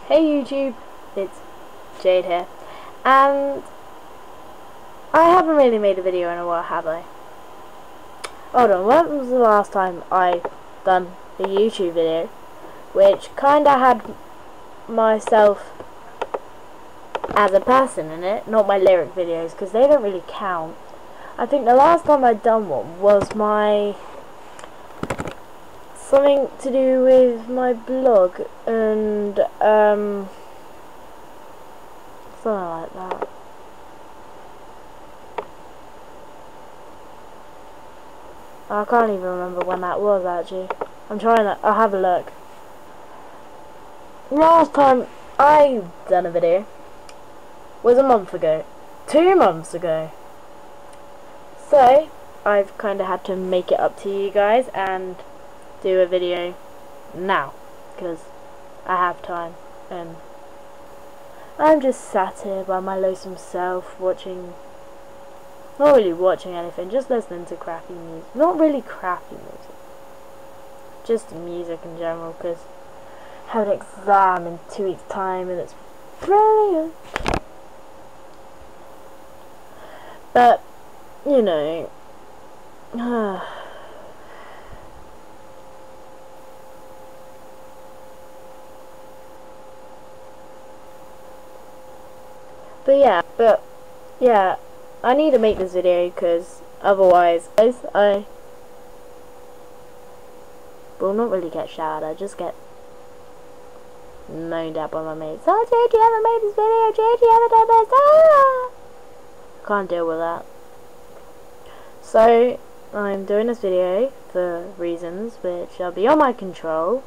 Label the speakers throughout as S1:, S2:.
S1: Hey YouTube, it's Jade here, and I haven't really made a video in a while, have I? Hold on, when was the last time I done a YouTube video which kinda had myself as a person in it, not my lyric videos, because they don't really count. I think the last time I'd done one was my something to do with my blog and something like that. I can't even remember when that was actually. I'll have a look. Last time I done a video was a month ago. 2 months ago. So I've kinda had to make it up to you guys and do a video now because I have time and I'm just sat here by my lonesome self watching, not really watching anything, just listening to crappy music. Not really crappy music, just music in general, because I have an exam in 2 weeks time and it's brilliant. But you know, but yeah, I need to make this video because otherwise I will not really get shouted. I just get moaned at by my mates. Oh, Jade, you haven't made this video. Jade, you haven't done this. Ah! Can't deal with that. So I'm doing this video for reasons which are beyond my control.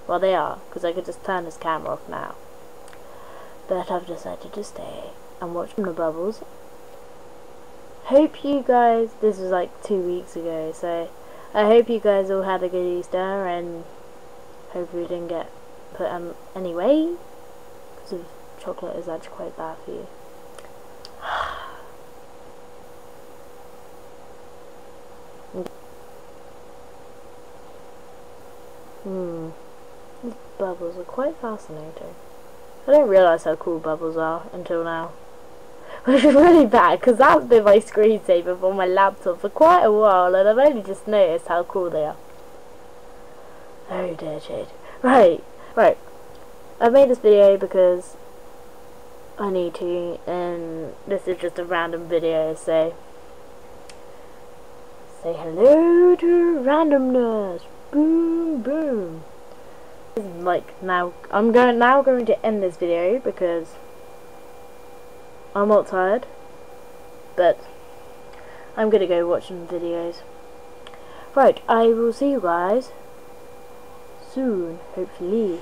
S1: Well, they are, because I could just turn this camera off now. But I've decided to stay and watch the bubbles. Hope you guys, this was like 2 weeks ago, so I hope you guys all had a good Easter and hope we didn't get put anyway, because chocolate is actually quite bad for you. These bubbles are quite fascinating. I didn't realise how cool bubbles are until now. Which is really bad, because that's been my screensaver for my laptop for quite a while, and I've only just noticed how cool they are. Oh dear, Jade. Right. I've made this video because I need to, and this is just a random video, so say hello to randomness. Boom, boom. Like now, I'm going to end this video because I'm not tired, but I'm gonna go watch some videos. Right, I will see you guys soon, hopefully.